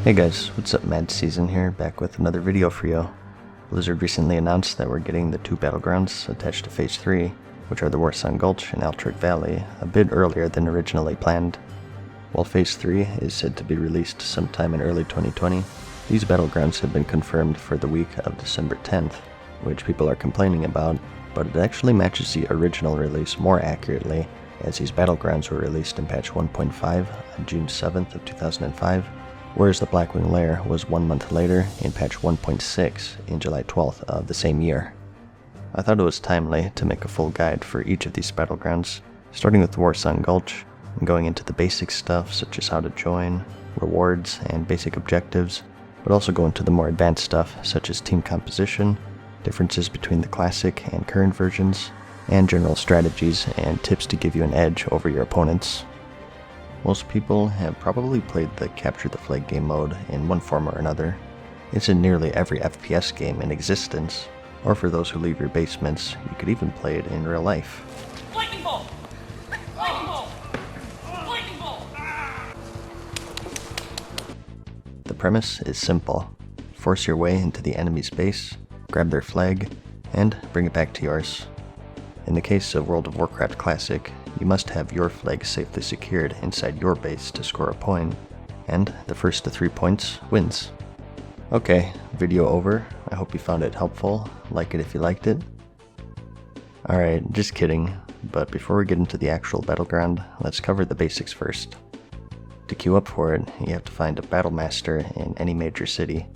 Hey guys, what's up? MadSeason here, back with another video for you. Blizzard recently announced that we're getting the two battlegrounds attached to Phase 3, which are the Warsong Gulch and Altruid Valley, a bit earlier than originally planned. While Phase 3 is said to be released sometime in early 2020, these battlegrounds have been confirmed for the week of December 10th, which people are complaining about, but it actually matches the original release more accurately, as these battlegrounds were released in patch 1.5 on June 7th of 2005, whereas the Blackwing Lair was 1 month later in patch 1.6 in July 12th of the same year. I thought it was timely to make a full guide for each of these battlegrounds, starting with Warsong Gulch and going into the basic stuff such as how to join, rewards, and basic objectives, but also go into the more advanced stuff such as team composition, differences between the classic and current versions, and general strategies and tips to give you an edge over your opponents. Most people have probably played the Capture the Flag game mode in one form or another. It's in nearly every FPS game in existence, or for those who leave your basements, you could even play it in real life. Lightning bolt! Lightning bolt! Lightning bolt! The premise is simple. Force your way into the enemy's base, grab their flag, and bring it back to yours. In the case of World of Warcraft Classic, you must have your flag safely secured inside your base to score a point, and the first to 3 points wins. Okay, video over. I hope you found it helpful. Like it if you liked it. Alright, just kidding, but before we get into the actual battleground, let's cover the basics first. To queue up for it, you have to find a battle master in any major city.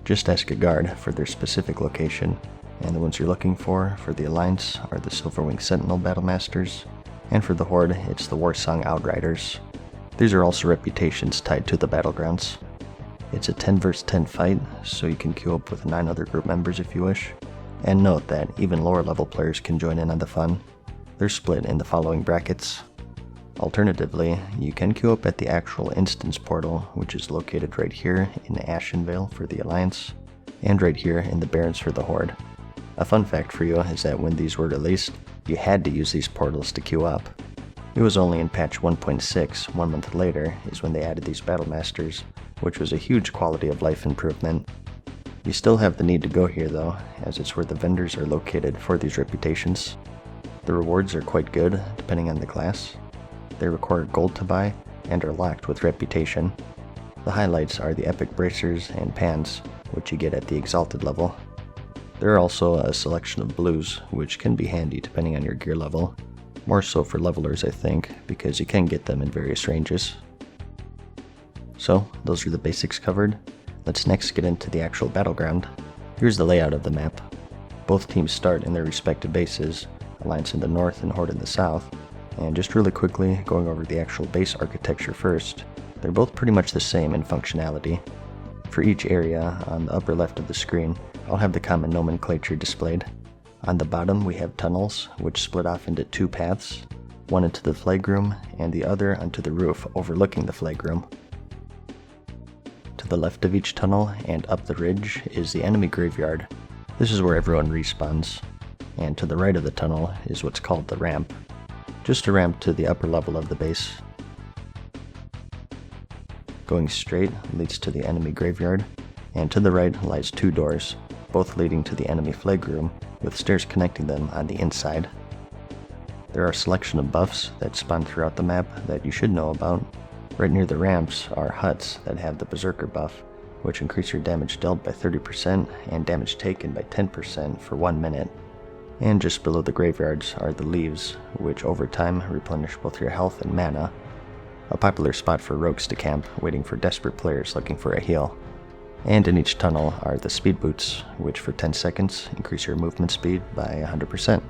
Just ask a guard for their specific location, and the ones you're looking for the Alliance are the Silverwing Sentinel Battlemasters, and for the Horde it's the Warsong Outriders. These are also reputations tied to the battlegrounds. It's a 10 vs 10 fight, so you can queue up with 9 other group members if you wish, and note that even lower level players can join in on the fun. They're split in the following brackets. Alternatively, you can queue up at the actual instance portal, which is located right here in Ashenvale for the Alliance, and right here in the Barrens for the Horde. A fun fact for you is that when these were released, you had to use these portals to queue up. It was only in patch 1.6, 1 month later, is when they added these Battlemasters, which was a huge quality of life improvement. You still have the need to go here though, as it's where the vendors are located for these reputations. The rewards are quite good, depending on the class. They require gold to buy, and are locked with reputation. The highlights are the epic bracers and pans, which you get at the exalted level. There are also a selection of blues, which can be handy depending on your gear level. More so for levelers, I think, because you can get them in various ranges. So, those are the basics covered. Let's next get into the actual battleground. Here's the layout of the map. Both teams start in their respective bases, Alliance in the north and Horde in the south. And just really quickly, going over the actual base architecture first, they're both pretty much the same in functionality. For each area, on the upper left of the screen, I'll have the common nomenclature displayed. On the bottom we have tunnels, which split off into 2 paths, one into the flag room and the other onto the roof overlooking the flag room. To the left of each tunnel and up the ridge is the enemy graveyard. This is where everyone respawns. And to the right of the tunnel is what's called the ramp. Just a ramp to the upper level of the base. Going straight leads to the enemy graveyard, and to the right lies 2 doors, both leading to the enemy flag room, with stairs connecting them on the inside. There are a selection of buffs that spawn throughout the map that you should know about. Right near the ramps are huts that have the Berserker buff, which increase your damage dealt by 30% and damage taken by 10% for 1 minute. And just below the graveyards are the leaves, which over time replenish both your health and mana. A popular spot for rogues to camp, waiting for desperate players looking for a heal. And in each tunnel are the speed boots, which for 10 seconds increase your movement speed by 100%.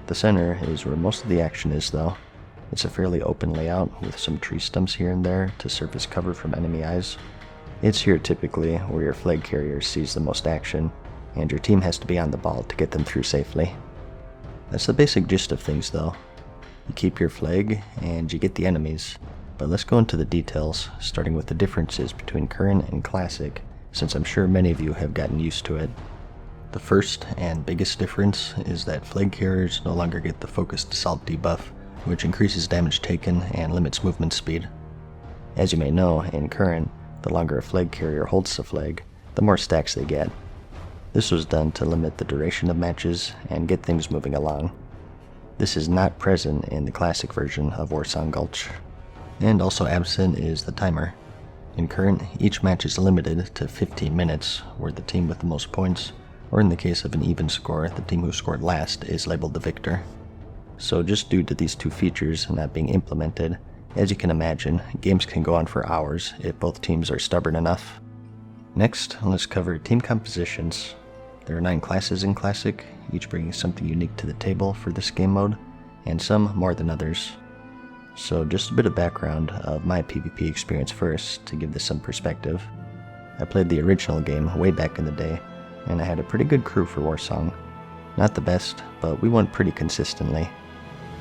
The center is where most of the action is though. It's a fairly open layout with some tree stumps here and there to serve as cover from enemy eyes. It's here typically where your flag carrier sees the most action, and your team has to be on the ball to get them through safely. That's the basic gist of things though. You keep your flag and you get the enemies. But let's go into the details, starting with the differences between current and classic, since I'm sure many of you have gotten used to it. The first and biggest difference is that flag carriers no longer get the focused assault debuff, which increases damage taken and limits movement speed. As you may know, in current, The longer a flag carrier holds the flag, the more stacks they get. This was done to limit the duration of matches and get things moving along. This is not present in the classic version of Warsong Gulch. And also absent is the timer. In current, each match is limited to 15 minutes, where the team with the most points, or in the case of an even score, the team who scored last is labeled the victor. So just due to these two features not being implemented, as you can imagine, games can go on for hours if both teams are stubborn enough. Next, let's cover team compositions. There are 9 classes in Classic, each bringing something unique to the table for this game mode, and some more than others. So just a bit of background of my PvP experience first, to give this some perspective. I played the original game way back in the day, and I had a pretty good crew for Warsong. Not the best, but we won pretty consistently.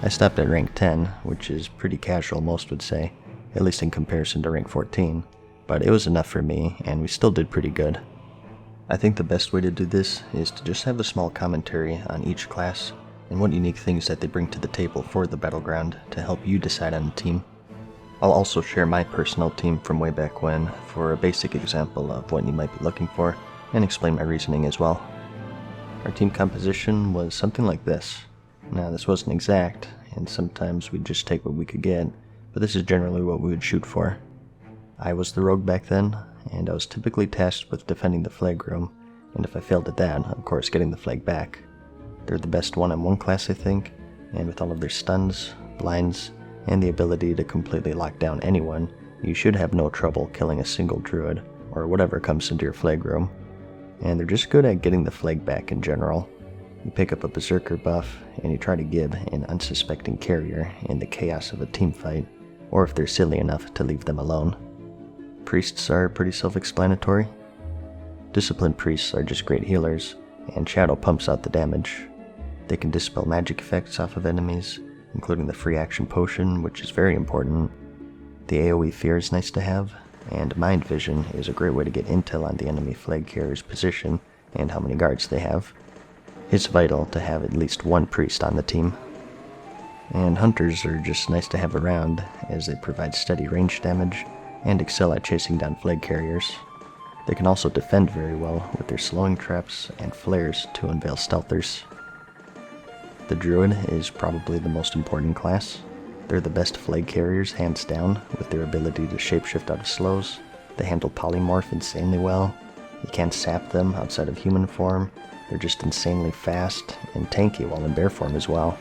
I stopped at rank 10, which is pretty casual most would say, at least in comparison to rank 14, but it was enough for me, and we still did pretty good. I think the best way to do this is to just have a small commentary on each class, and what unique things that they bring to the table for the Battleground to help you decide on a team. I'll also share my personal team from way back when for a basic example of what you might be looking for, and explain my reasoning as well. Our team composition was something like this. Now this wasn't exact, and sometimes we'd just take what we could get, but this is generally what we would shoot for. I was the rogue back then, and I was typically tasked with defending the flag room, and if I failed at that, of course getting the flag back. They're the best one-on-one class I think, and with all of their stuns, blinds, and the ability to completely lock down anyone, you should have no trouble killing a single druid, or whatever comes into your flag room. And they're just good at getting the flag back in general. You pick up a berserker buff, and you try to give an unsuspecting carrier in the chaos of a team fight, or if they're silly enough to leave them alone. Priests are pretty self-explanatory. Disciplined priests are just great healers, and Shadow pumps out the damage. They can dispel magic effects off of enemies, including the free action potion, which is very important. The AoE fear is nice to have, and Mind Vision is a great way to get intel on the enemy flag carrier's position and how many guards they have. It's vital to have at least one priest on the team. And Hunters are just nice to have around, as they provide steady range damage and excel at chasing down flag carriers. They can also defend very well with their slowing traps and flares to unveil stealthers. The Druid is probably the most important class. They're the best flag carriers hands down, with their ability to shapeshift out of slows. They handle polymorph insanely well. You can't sap them outside of human form. They're just insanely fast and tanky while in bear form as well.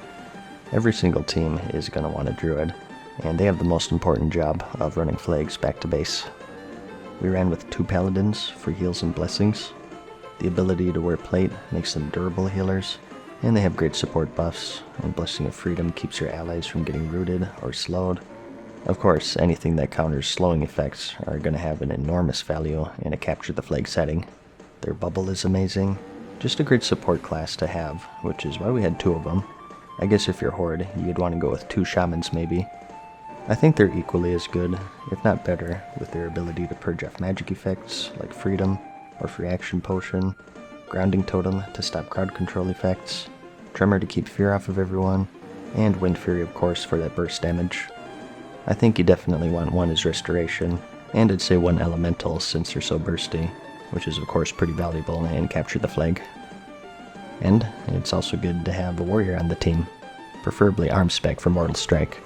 Every single team is going to want a Druid, and they have the most important job of running flags back to base. We ran with 2 Paladins for heals and blessings. The ability to wear plate makes them durable healers, and they have great support buffs, and Blessing of Freedom keeps your allies from getting rooted or slowed. Of course, anything that counters slowing effects are going to have an enormous value in a capture the flag setting. Their bubble is amazing, just a great support class to have, which is why we had 2 of them. I guess if you're Horde, you'd want to go with 2 Shamans maybe. I think they're equally as good, if not better, with their ability to purge off magic effects like Freedom or Free Action Potion, Grounding Totem to stop crowd control effects, Tremor to keep fear off of everyone, and Wind Fury of course for that burst damage. I think you definitely want 1 as Restoration, and I'd say 1 Elemental since they're so bursty, which is of course pretty valuable in Capture the Flag. And it's also good to have a Warrior on the team, preferably arm spec for Mortal Strike.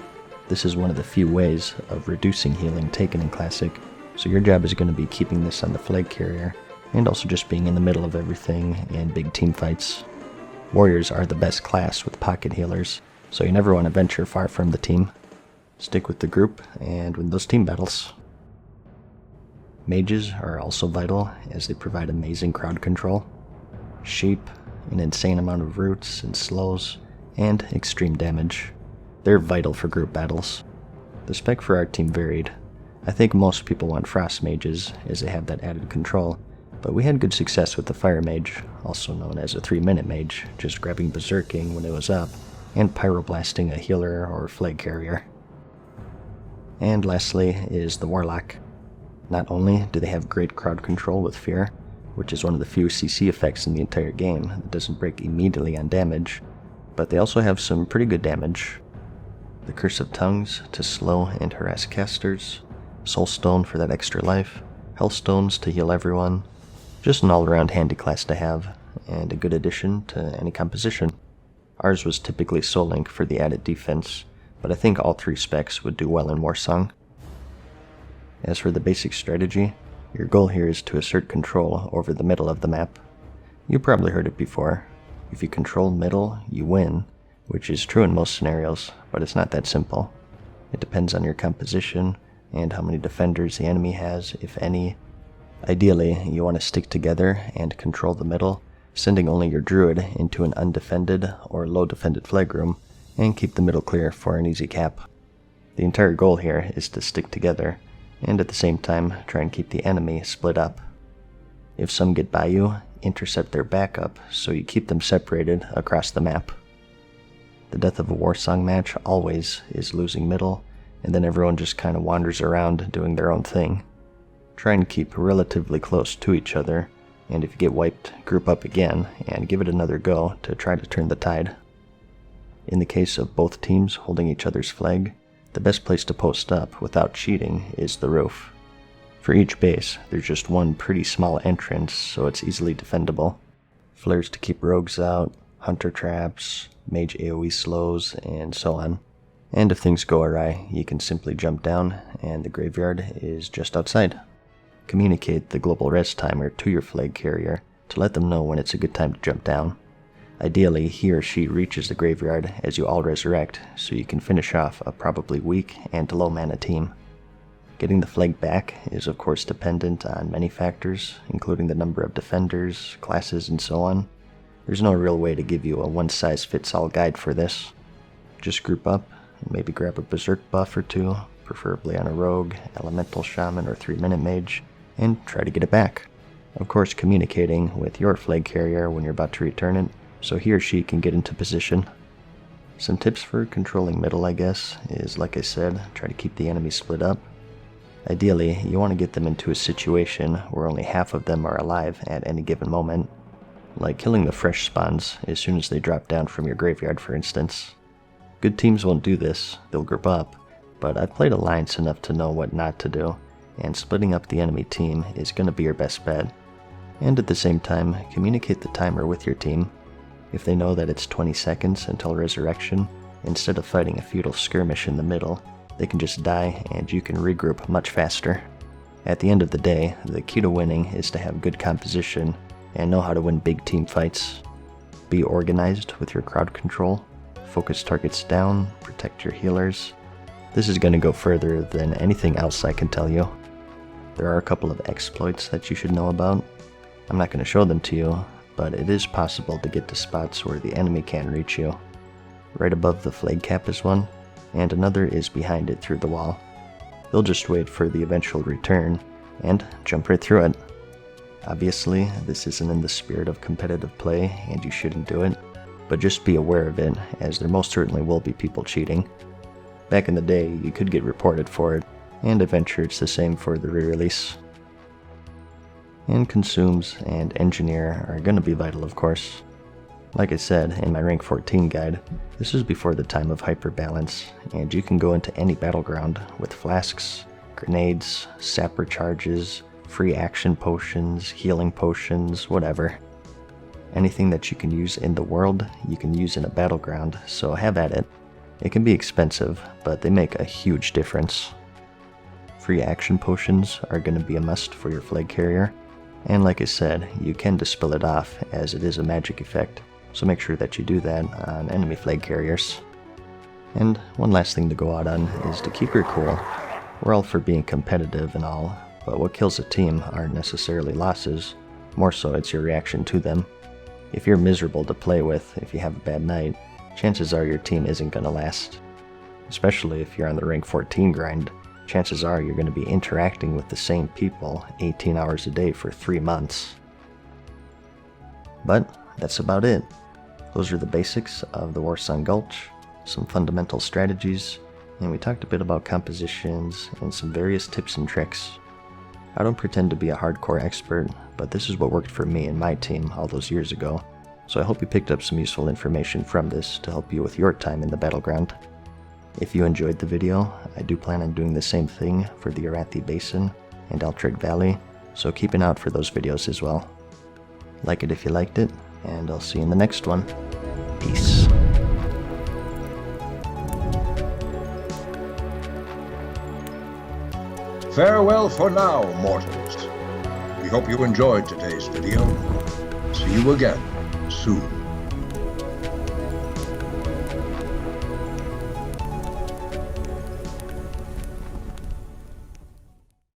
This is one of the few ways of reducing healing taken in Classic, so your job is going to be keeping this on the flag carrier, and also just being in the middle of everything in big team fights. Warriors are the best class with pocket healers, so you never want to venture far from the team. Stick with the group and win those team battles. Mages are also vital, as they provide amazing crowd control. Sheep, an insane amount of roots and slows, and extreme damage. They're vital for group battles. The spec for our team varied. I think most people want Frost Mages, as they have that added control, but we had good success with the Fire Mage, also known as a 3-minute mage, just grabbing Berserking when it was up, and Pyroblasting a healer or flag carrier. And lastly is the Warlock. Not only do they have great crowd control with Fear, which is one of the few CC effects in the entire game that doesn't break immediately on damage, but they also have some pretty good damage. The Curse of Tongues to slow and harass casters, Soulstone for that extra life, health stones to heal everyone. Just an all-around handy class to have, and a good addition to any composition. Ours was typically Soul Link for the added defense, but I think all 3 specs would do well in Warsong. As for the basic strategy, your goal here is to assert control over the middle of the map. You probably heard it before. If you control middle, you win, which is true in most scenarios, but it's not that simple. It depends on your composition and how many defenders the enemy has, if any. Ideally, you want to stick together and control the middle, sending only your druid into an undefended or low defended flag room, and keep the middle clear for an easy cap. The entire goal here is to stick together, and at the same time try and keep the enemy split up. If some get by you, intercept their backup so you keep them separated across the map. The death of a Warsong match always is losing middle, and then everyone just kind of wanders around doing their own thing. Try and keep relatively close to each other, and if you get wiped, group up again and give it another go to try to turn the tide. In the case of both teams holding each other's flag, the best place to post up without cheating is the roof. For each base, there's just one pretty small entrance, so it's easily defendable. Flares to keep rogues out, hunter traps, mage AoE slows, and so on. And if things go awry, you can simply jump down, and the graveyard is just outside. Communicate the global rest timer to your flag carrier to let them know when it's a good time to jump down. Ideally, he or she reaches the graveyard as you all resurrect, so you can finish off a probably weak and low mana team. Getting the flag back is of course dependent on many factors, including the number of defenders, classes, and so on. There's no real way to give you a one-size-fits-all guide for this. Just group up, and maybe grab a berserk buff or 2, preferably on a rogue, elemental shaman, or 3-minute mage, and try to get it back. Of course, communicating with your flag carrier when you're about to return it, so he or she can get into position. Some tips for controlling middle, I guess, is like I said, try to keep the enemy split up. Ideally, you want to get them into a situation where only half of them are alive at any given moment, like killing the fresh spawns as soon as they drop down from your graveyard, for instance. Good teams won't do this, they'll group up, but I've played Alliance enough to know what not to do, and splitting up the enemy team is going to be your best bet. And at the same time, communicate the timer with your team. If they know that it's 20 seconds until resurrection, instead of fighting a futile skirmish in the middle, they can just die and you can regroup much faster. At the end of the day, the key to winning is to have good composition and know how to win big team fights. Be organized with your crowd control, focus targets down, protect your healers. This is going to go further than anything else I can tell you. There are a couple of exploits that you should know about. I'm not going to show them to you, but it is possible to get to spots where the enemy can't reach you. Right above the flag cap is one, and another is behind it through the wall. They'll just wait for the eventual return, and jump right through it. Obviously, this isn't in the spirit of competitive play, and you shouldn't do it, but just be aware of it, as there most certainly will be people cheating. Back in the day, you could get reported for it, and I venture it's the same for the re-release. And consumes and engineer are going to be vital, of course. Like I said in my rank 14 guide, this is before the time of hyperbalance, and you can go into any battleground with flasks, grenades, sap recharges, free action potions, healing potions, whatever. Anything that you can use in the world, you can use in a battleground, so have at it. It can be expensive, but they make a huge difference. Free action potions are going to be a must for your flag carrier, and like I said, you can dispel it off as it is a magic effect, so make sure that you do that on enemy flag carriers. And one last thing to go out on is to keep your cool. We're all for being competitive and all, but what kills a team aren't necessarily losses, more so it's your reaction to them. If you're miserable to play with if you have a bad night, chances are your team isn't going to last. Especially if you're on the rank 14 grind, chances are you're going to be interacting with the same people 18 hours a day for 3 months. But that's about it. Those are the basics of the Warsong Gulch, some fundamental strategies, and we talked a bit about compositions and some various tips and tricks. I don't pretend to be a hardcore expert, but this is what worked for me and my team all those years ago, so I hope you picked up some useful information from this to help you with your time in the battleground. If you enjoyed the video, I do plan on doing the same thing for the Arathi Basin and Altred Valley, so keep an eye out for those videos as well. Like it if you liked it, and I'll see you in the next one. Peace. Farewell for now, mortals. We hope you enjoyed today's video. See you again soon.